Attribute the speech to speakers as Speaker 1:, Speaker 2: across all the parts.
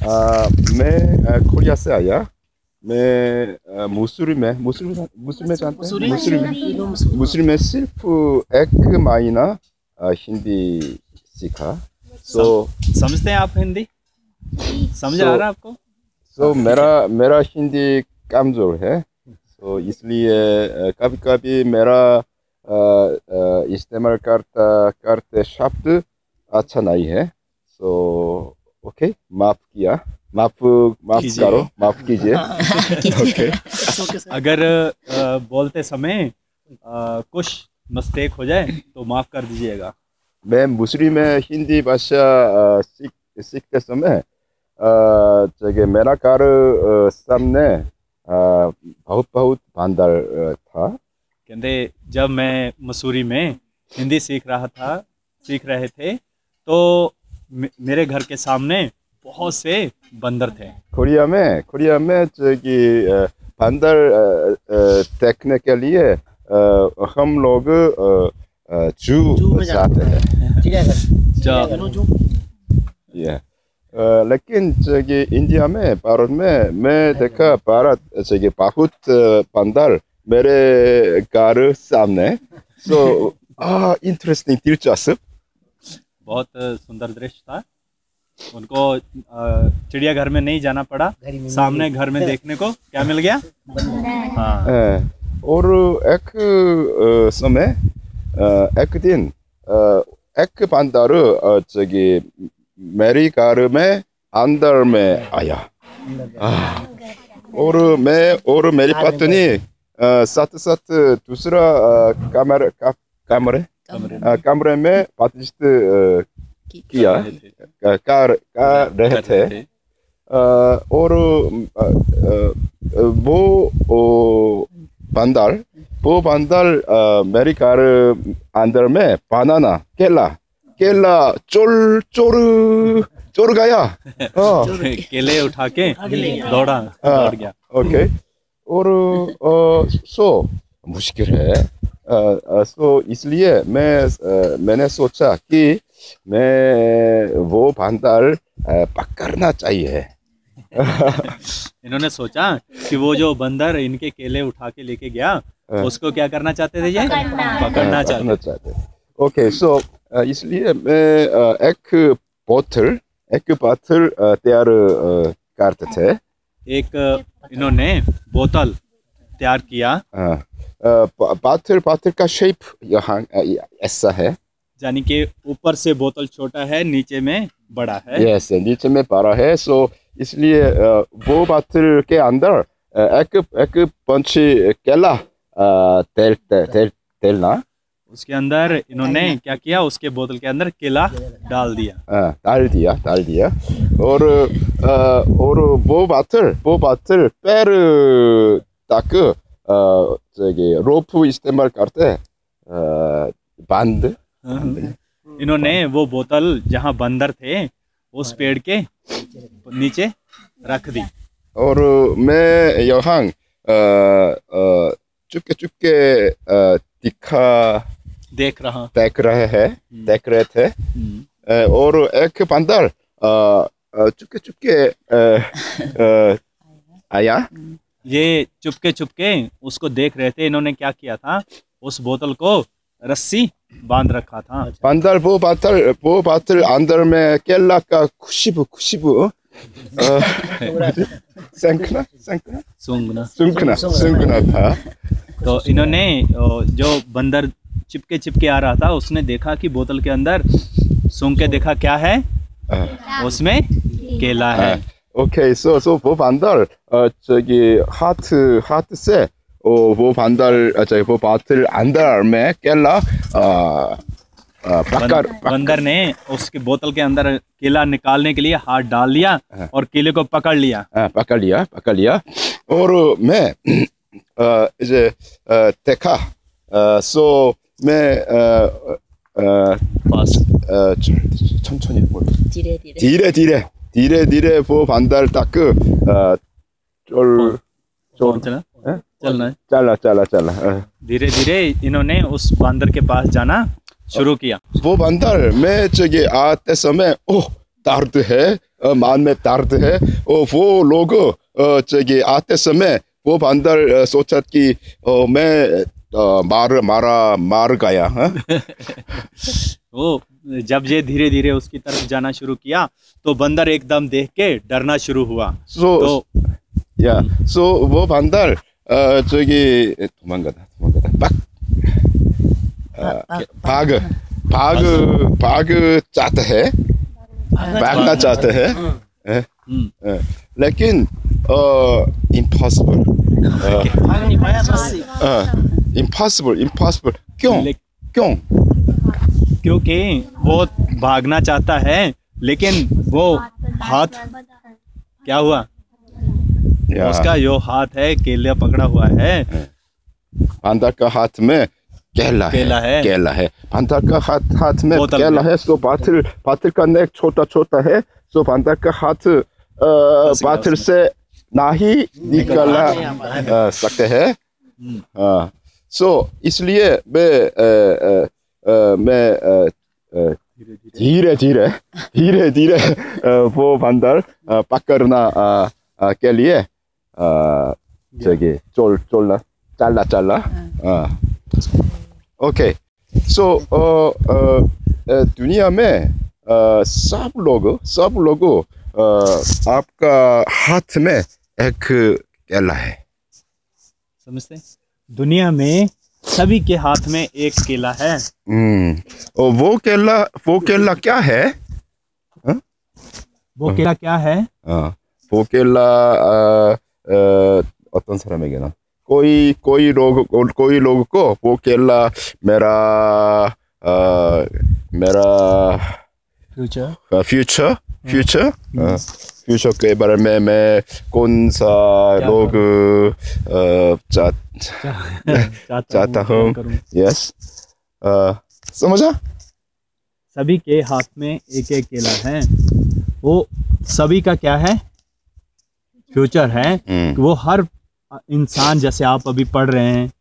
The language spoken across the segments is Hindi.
Speaker 1: मैं कोरिया से आया। मैं मुसरी में जानते हैं? मुसरी में सिर्फ एक महीना हिंदी सीखा।
Speaker 2: समझते हैं आप हिंदी? समझ आ रहा है आपको?
Speaker 1: मेरा हिंदी कमजोर है, इसलिए कभी कभी मेरा इस्तेमाल करते शब्द अच्छा नहीं है। ओके, माफ करो, माफ कीजिए। ओके।
Speaker 2: अगर बोलते समय कुछ मिस्टेक हो जाए तो माफ कर दीजिएगा।
Speaker 1: मैं मुसरी में हिंदी भाषा सीखते समय मेरा घर सामने बहुत बंदर था।
Speaker 2: कहते जब मैं मसूरी में हिंदी सीख रहे थे तो मेरे घर के सामने बहुत से बंदर थे।
Speaker 1: कोरिया में बंदर देखने के लिए हम लोग जू जाते हैं। लेकिन इंडिया में, भारत में मैं देखा बहुत बंदर मेरे घर सामने। इंटरेस्टिंग, दिलचस्प,
Speaker 2: बहुत सुंदर दृश्य था। उनको चिड़ियाघर में नहीं जाना पड़ा, सामने घर में देखने को क्या मिल गया? हाँ।
Speaker 1: और एक समय एक दिन एक बंदर मेरी घर में अंदर में आया। और मेरी पत्नी साथ दूसरा कमरे में बातचीत कर रहे थे। और वो बंदर मेरे घर अंदर में बनाना केला चोर गया।
Speaker 2: केले उठा के दौड़ गया।
Speaker 1: ओके। और मुश्किल है। इसलिए मैंने सोचा कि मैं वो बंदर पकड़ना चाहिए।
Speaker 2: इन्होंने सोचा कि वो जो बंदर इनके केले उठा के लेके गया उसको क्या करना चाहते थे? ये पकड़ना चाहते।
Speaker 1: ओके, इसलिए मैं एक बोतल तैयार करते थे।
Speaker 2: एक इन्होंने बोतल तैयार किया।
Speaker 1: बोतल का शेप यहाँ ऐसा है,
Speaker 2: यानी कि ऊपर से बोतल छोटा है, नीचे में बड़ा है।
Speaker 1: यस, नीचे में बड़ा है। इसलिए वो बोतल के अंदर एक पंच केला तेलना।
Speaker 2: उसके अंदर इन्होंने क्या किया? उसके बोतल के अंदर केला डाल दिया। और वो बोतल पैर तक रोप इस्तेमाल करते बंद। इन्होंने वो बोतल जहाँ बंदर थे उस पेड़ के नीचे रख दी।
Speaker 1: और मैं यहाँ चुपके देख रहे थे। और एक बंदर चुपके आया।
Speaker 2: ये चुपके उसको देख रहे थे। इन्होंने क्या किया था? उस बोतल को रस्सी बांध रखा था।
Speaker 1: बंदर वो बोतल अंदर में केला का खुशबू सूंघना था।
Speaker 2: तो इन्होंने जो बंदर चिपके आ रहा था उसने देखा कि बोतल के अंदर सूंघ के देखा क्या है? उसमें केला है।
Speaker 1: ओके, वो बंदर हाथ से वो बोतल अंदर में केला
Speaker 2: बंदर ने उसके बोतल के अंदर केला निकालने के लिए हाथ डाल लिया और केले को पकड़ लिया। और मैं देखा। मैं धीरे वो बंदर तक चला। धीरे इन्होंने उस बंदर के पास जाना शुरू किया।
Speaker 1: वो बंदर में आते समय दर्द है, मान में दर्द है और वो लोग जगह आते समय वो बंदर सोचा कि मैं मार गया। हाँ?
Speaker 2: वो जब ये धीरे धीरे उसकी तरफ जाना शुरू किया तो बंदर एकदम देख के डरना शुरू हुआ।
Speaker 1: So वो बंदर 저기 도망가다 भाग चाहते हैं, भागना चाहते हैं, लेकिन impossible क्यों?
Speaker 2: क्योंकि वो भागना चाहता है लेकिन वो हाथ क्या हुआ, उसका जो हाथ है केला पकड़ा हुआ है,
Speaker 1: बंदर का हाथ में केला है। बंदर का हाथ में केला है। सो पाथर का नेक छोटा है। सो बंदर का हाथ पाथर से नहीं निकल सकते हैं। सो इसलिए मैं धीरे वो बंदर पकड़ना के लिए चला। ओके। सो दुनिया में सब लोग आपका हाथ में एक केला है।
Speaker 2: समझते हैं? दुनिया में सभी के हाथ में एक केला है।
Speaker 1: और वो केला क्या है?
Speaker 2: वो केला क्या है?
Speaker 1: वो केला 어떤 사람에게나 कोई लोग को वो केला मेरा फ्यूचर के बारे में मैं कौन सा लोग चाहता हूँ। यस, समझा?
Speaker 2: सभी के हाथ में एक एक केला है। वो सभी का क्या है? फ्यूचर है। वो हर इंसान, जैसे आप अभी पढ़ रहे हैं,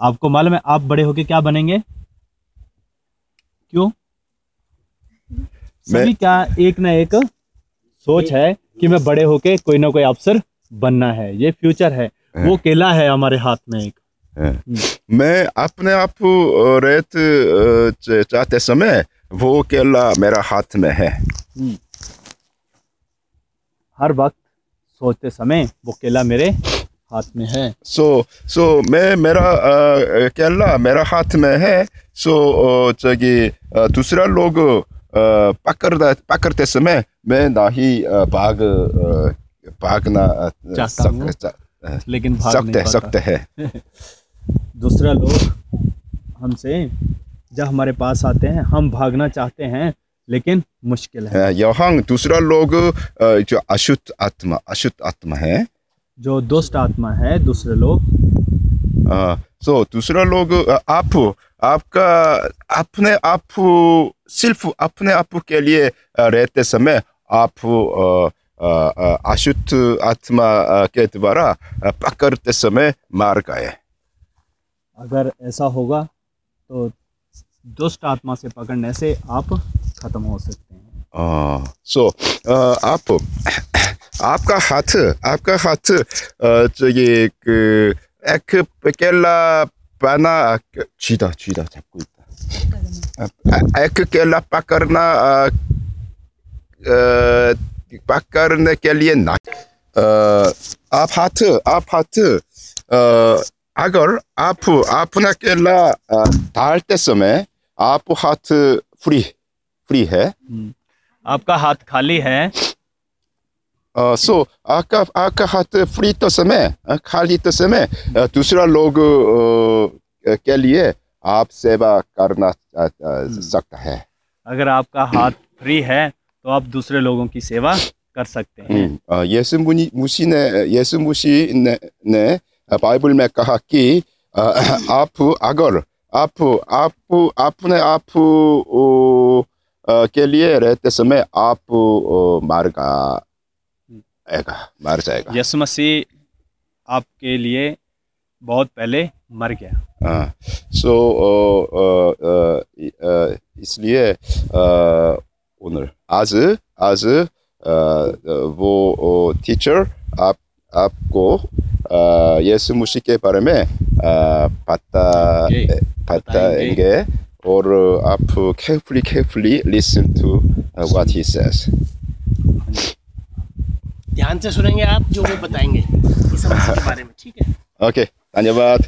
Speaker 2: आपको मालूम है आप बड़े होके क्या बनेंगे? क्यों? सभी का एक ना एक सोच है कि मैं बड़े होके कोई ना कोई अफसर बनना है। ये फ्यूचर है। वो केला है हमारे हाथ में एक।
Speaker 1: मैं अपने आप रहते चाहते समय वो केला मेरा हाथ में है।
Speaker 2: हर वक्त सोचते समय वो केला मेरे हाथ में है।
Speaker 1: सो मेरा केला मेरा हाथ में है। दूसरा लोग पकड़ते समय मैं नहीं भागना
Speaker 2: लेकिन भाग
Speaker 1: सकते हैं।
Speaker 2: दूसरा लोग हमसे जब हमारे पास आते हैं हम भागना चाहते हैं लेकिन मुश्किल है।
Speaker 1: यहाँ दूसरा लोग जो अशुद्ध आत्मा है,
Speaker 2: जो दुष्ट आत्मा है, दूसरे लोग
Speaker 1: दूसरा लोग आपका सिर्फ अपने आप के लिए रहते समय आप अशुद्ध आत्मा के द्वारा पकड़ते समय मार गए।
Speaker 2: अगर ऐसा होगा तो दुष्ट आत्मा से पकड़ने से आप खत्म हो सकते हैं।
Speaker 1: आपका हाथ एक केला बना चीदा 잡고 있다। एक केला पकड़ने के लिए ना आप हाथ अगर आप अपना केला डालते समय आप हाथ फ्री है।
Speaker 2: आपका हाथ खाली है।
Speaker 1: आपका हाथ खाली तो समय दूसरा लोग के लिए आप सेवा करना सकता है।
Speaker 2: अगर आपका हाथ फ्री है तो आप दूसरे लोगों की सेवा कर सकते हैं।
Speaker 1: यीशु मसीह ने बाइबल में कहा कि अगर आप अपने आप के लिए रहते समय आप मार जाएगा।
Speaker 2: यीशु मसीह आपके लिए बहुत पहले मर गया।
Speaker 1: इसलिए ओ늘 आज वो टीचर आपको यीशु मसीह के बारे में बताएंगे और आप carefully listen to what he says.
Speaker 3: ध्यान से सुनेंगे आप जो वो बताएंगे यीशु मसीह के बारे में, ठीक है?
Speaker 1: ओके, धन्यवाद.